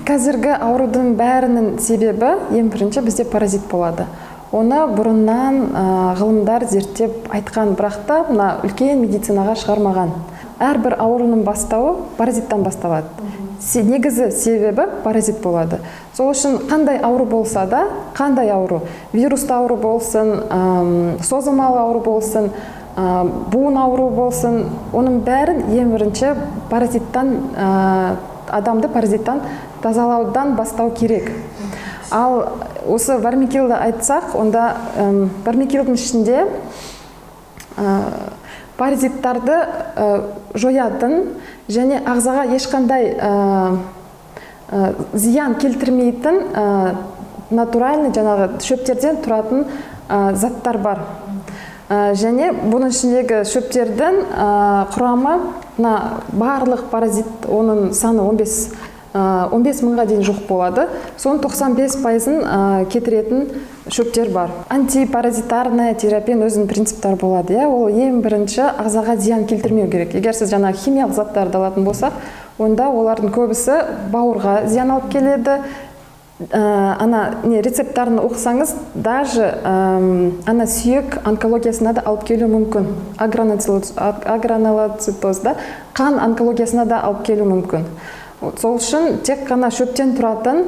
Қазіргі аурудың бәрінің себебі ең бірінші бізде паразит болады. Оны бұрыннан ғылымдар зерттеп айтқан, бірақ та мына үлкен медицинаға шығармаған. Әрбір аурудың бастауы паразиттан басталады. Негізі себебі паразит болады. Сол үшін қандай ауру болса да, қандай ауру, вирусты ауру болсын, созылмалы ауру болсын, буын ауру болсын, оның бәрін ең бірінші паразиттан, адамды паразиттан тазалаудан бастау керек. Ал осы вармикилді айтсақ, онда вармикилдің ішінде паразиттарды жоятын және ағзаға ешқандай зиян келтірмейтін натуральный жаңағы шөптерден тұратын заттар бар. Және бұның ішіндегі шөптердің құрамы барлық паразит, оның саны 15 мыңға дейін жоқ болады. Соның 95%-ын кетіретін шөптер бар. Антипаразитарная терапия өзінің принциптары болады. Ол ең бірінші ағзаға зиян келтірмеу керек. Егер сіз жаңа химиялық заттарды алатын болсақ, онда олардың көбісі бауырға зиян алып келеді. Рецепттарын оқысаңыз, даже сүйек онкологиясына да алып келуі мүмкін. Агранулоцитоз, қан онкологиясына да алып келуі мүмкін. Сол үшін тек қана шөптен тұратын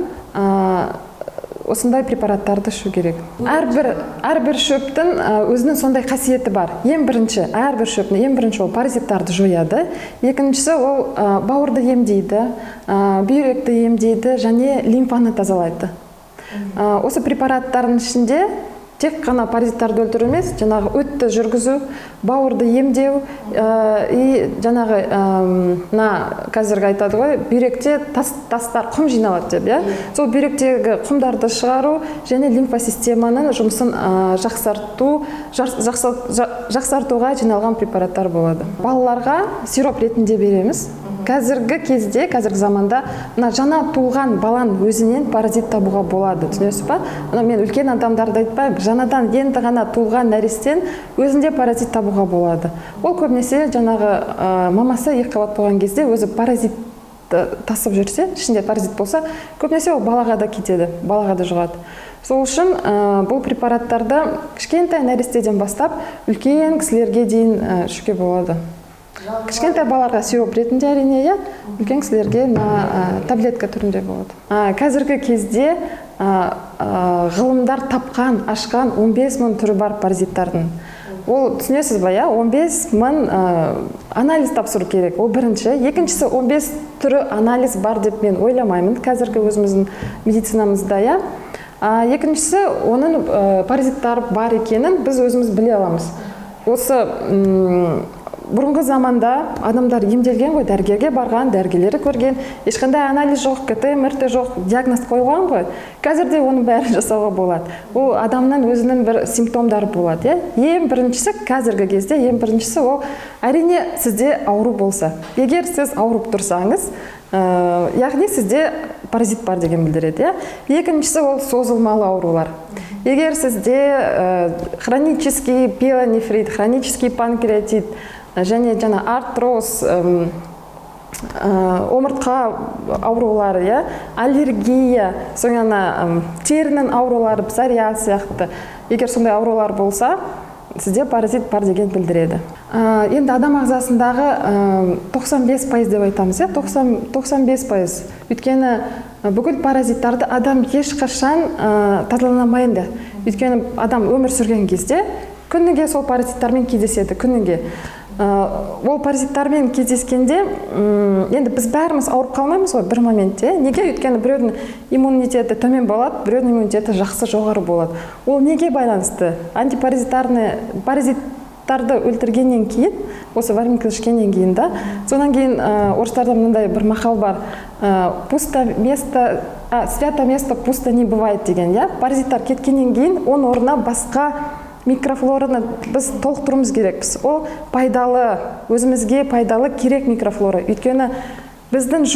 осындай препараттарды ішу керек. Әрбір шөптің өзінің сондай қасиеті бар. Ең бірінші, әрбір шөптің ең бірінші ол паразиттарды жояды. Екіншісі ол бауырды емдейді, бүйректі емдейді және лимфаны тазалайды. Осы препараттардың ішінде тек қана паразиттарды өлтіру емес, жаңағы өтті жүргізу, бауырды емдеу, жаңағы қазіргі айтады ғой, бүйректе тастар, құм жиналады деп, сол бүйректегі құмдарды шығару және лимфосистеманың жұмысын жақсартуға жиналған препараттар болады. Балаларға сироп ретінде береміз. Қазіргі кезде, қазіргі заманда жаңа туылған баланың өзінен паразит табуға болады, түсінесіз ба? Мен үлкен адамдарды айтпаймын, жаңадан енді ғана туылған нәрестен өзінде паразит табуға болады. Ол көбінесе жаңағы мамасы екіқабат болған кезде өзі паразит тасып жүрсе, ішінде паразит болса, көбінесе ол балаға да кетеді, балаға да жұғады. Сол үшін бұл препараттарды кішкентай нәрестеден бастап үлкен кісілерге дейін ішуге болады. Кішкентай балаларға сироп ретінде әрине, үлкен кісілерге таблетка түрінде болады. Қазіргі кезде ғылымдар тапқан, ашқан 15 мың түрі бар паразиттардың. Ол түсінесіз ба, 15 мың анализ тапсыру керек. Ол бірінші. Екіншісі 15 түрі анализ бар деп мен ойламаймын қазіргі өзіміздің медицинамызда. Екіншісі, оның паразиттар бар екенін біз өзіміз біле аламыз. Осы бұрынғы заманда адамдар емделген ғой, дәрігерге барған, дәрігерлері көрген, ешқандай анализ жоқ, КТ, МРТ жоқ, диагноз қойған ғой. Қазірде оның бәрін жасауға болады. Ол адамның өзінің бір симптомдары болады. Ең біріншісі, қазіргі кезде, ең біріншісі ол әрине сізде ауру болса. Егер сіз ауырып тұрсаңыз, яғни сізде паразит бар деген білдіреді. Екіншісі ол созылмалы аурулар. Егер сізде хронический пиелонефрит, хронический панкреатит, және артроз, омыртқа аурулары, аллергия, соңына терінің аурулары, псориаз сияқты. Егер сондай аурулар болса, сізде паразит бар деген білдіреді. Енді адам ағзасындағы 95% деп айтамыз, 95%. Өйткені бүкіл паразиттарды адам ешқашан тазаламайды. Өйткені адам өмір сүрген кезде күніге сол паразиттармен кездеседі, күніге. Ол паразиттармен кездескенде, енді біз бәріміз ауырып қалмаймыз ғой бір моментте. Неге? Өйткені біреудің иммунитеті төмен болады, біреудің иммунитеті жақсы жоғары болады. Ол неге байланысты? Паразиттарды өлтіргеннен кейін, осы вармикил ішкеннен кейін сонан кейін орыстарда мынандай бір мақал бар, свято место пусто не бывает деген, паразиттар кеткеннен кейін, оның орнына басқа микрофлораны біз толықтыруымыз керекпіз. Ол пайдалы, өзімізге пайдалы керек микрофлора. Өйткені біздің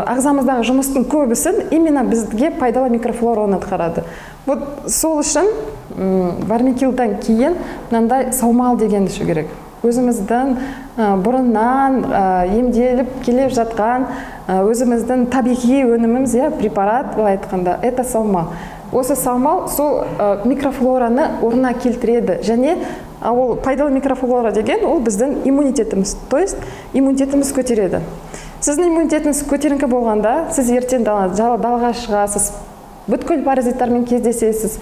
ағзамыздағы жұмыстың көбісін именно бізге пайдалы микрофлораны атқарады. Сол үшін вармикилдан кейін мынандай саумал дегенді ішу керек. Өзіміздің бұрыннан емделіп келіп жатқан өзіміздің табиғи өніміміз, препарат, былай айтқанда, это саумал. Осы саумал сол микрофлораны орнына келтіреді, және ол пайдалы микрофлора деген ол біздің иммунитетіміз, то есть иммунитетіміз көтереді. Сіздің иммунитетіңіз көтеріңкі болғанда, сіз ертең далаға шығасыз, бүткіл паразиттармен кездесесіз.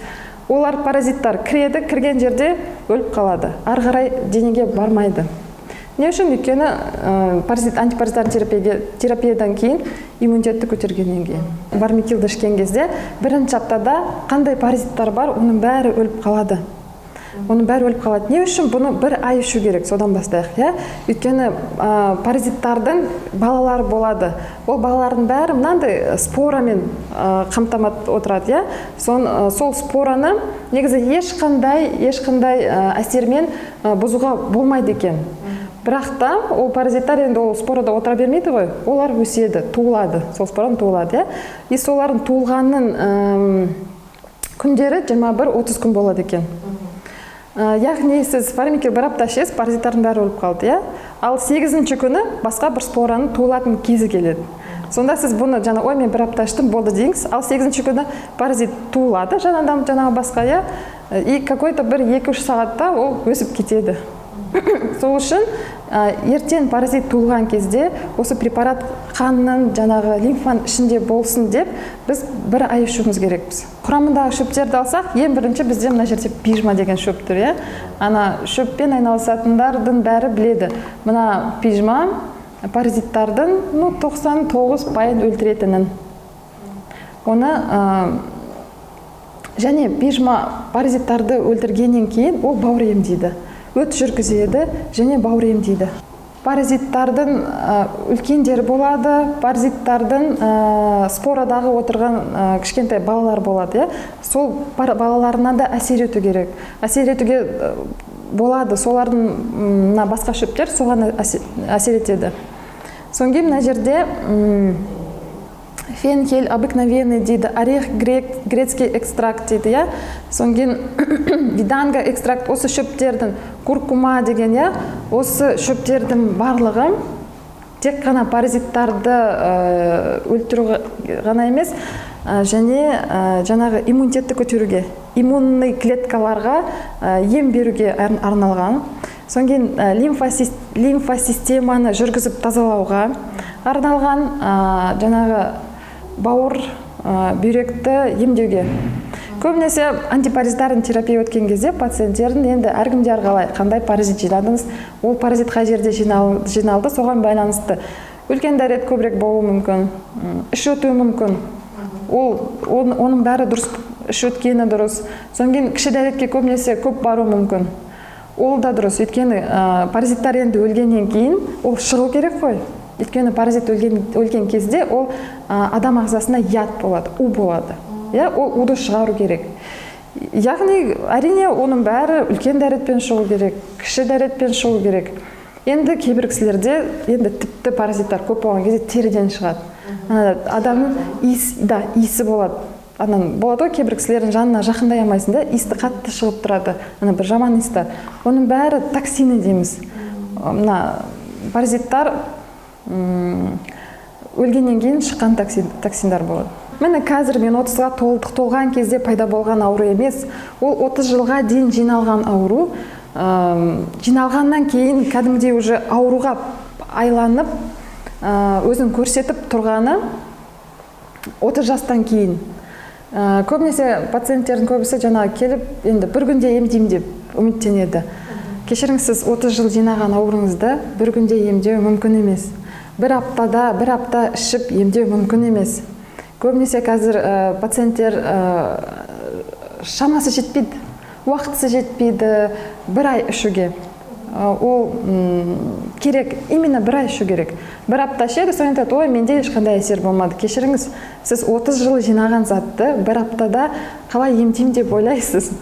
Олар паразиттар кіреді, кірген жерде өліп қалады, ары қарай денеге бармайды. Не үшін? Өйткені антипаразитарлы терапиядан кейін иммунитетті көтергеннен кейін. Бармикилді ішкен кезде бірінші аптада қандай паразиттар бар, оның бәрі өліп қалады. Не үшін? Бұны бір ай ішу керек, содан бастайық. Өйткені паразиттардың балалары болады. Ол балалардың бәрі мынандай спорамен қамтамасыз отырады. Сол спораны негізі ешқандай әсермен бұзуға болмайды екен. Бірақ та ол паразиттар енді ол спорада отыра бермейді ғой, олар өседі, туылады, сол споран туылады. И солардың туылғанның күндері 21-30 күн болады екен. Яғни сіз фармикил бір апта ішесіз, паразиттардың бәрі өліп қалды. Ал 8-ші күні басқа бір спораның туылатын кезі келеді. Сонда сіз бұны ой, мен бір апта іштім, болды дейіңіз. Ал 8-ші күні паразит туылады, жаңағы басқа, и какой-то бір 2-3 сағатта ол өсіп кетеді. Сол үшін ертең паразит туылған кезде осы препарат қанның жаңағы лимфаның ішінде болсын деп біз бір ай ішуіміз керекпіз. Құрамындағы шөптерді алсақ, ең бірінші бізде мына жерде пижма деген шөп тұр. Ана шөппен айналысатындардың бәрі біледі. Мына пижма паразиттардың 99% өлтіретінін. Оны және пижма паразиттарды өлтіргеннен кейін ол бауыр емдейді. Өт жүргізеді және бауыр емдейді. Паразиттардың үлкендері болады, паразиттардың спорадағы отырған кішкентай балалар болады. Сол балаларына да әсер ету керек. Әсер етуге болады, солардың басқа шөптер соған әсер етеді. Соң кейін мына жерде фенхель обыкновенный дейді, орех грецкий экстракт дейді. Соң кейін виданга экстракт, осы шөптердің, куркума деген, осы шөптердің барлығы тек қана паразиттарды өлтіру ғана емес, және жаңағы иммунитетті көтеруге, иммунный клеткаларға ем беруге арналған. Соң кейін лимфосистеманы жүргізіп тазалауға арналған, жаңағы бауыр, бүйректі емдеуге. Көбінесе антипаразиттардың терапия өткен кезде пациенттердің енді әркімде әрқалай, қандай паразит жинадыңыз, ол паразит қай жерде жиналды, соған байланысты. Үлкен дәрет көбірек болуы мүмкін, іш өтуі мүмкін. Оның бәрі дұрыс, іш өткені дұрыс. Соң кейін кіші дәретке көбінесе көп бару мүмкін. Ол да дұрыс, өйткені паразиттар енді өлгеннен кейін ол шығу керек қой. Өйткені паразит өлген кезде ол адам ағзасына яд болады, у болады. Ол уды шығару керек. Яғни, әрине, оның бәрі үлкен дәретпен шығу керек, кіші дәретпен шығу керек. Енді кейбір кісілерде енді тіпті паразиттар көп болған кезде теріден шығады. Адамның иісі болады. Болады ғой, кейбір кісілердің жанына жақындай алмайсың да, иісі қатты шығып тұрады. Бір жаман иісі. Оның бәрі токсины дейміз. Паразиттар өлгеннен кейін шыққан токсиндар болады. Мені қазір мен 30-ға толған кезде пайда болған ауру емес, ол 30 жылға дейін жиналған ауру. Жиналғаннан кейін кәдімгідей уже ауруға айланып, өзін көрсетіп тұрғаны 30 жастан кейін. Көбінесе пациенттердің көбісі жаңағы келіп, енді бір күнде емдеймін деп үміттенеді. Кешіріңіз, сіз 30 жыл жинаған ауруыңызды бір күнде емдеу мүмкін емес. Бір апта ішіп емдеу мүмкін емес. Көбінесе қазір пациенттер шамасы жетпейді, уақытысы жетпейді бір ай ішуге. Ол керек, именно бір ай ішу керек. Бір апта ішеді, соң айтады, ой, менде ешқандай әсер болмады. Кешіріңіз, сіз 30 жыл жинаған затты бір аптада қалай емдеймін деп ойлайсыз.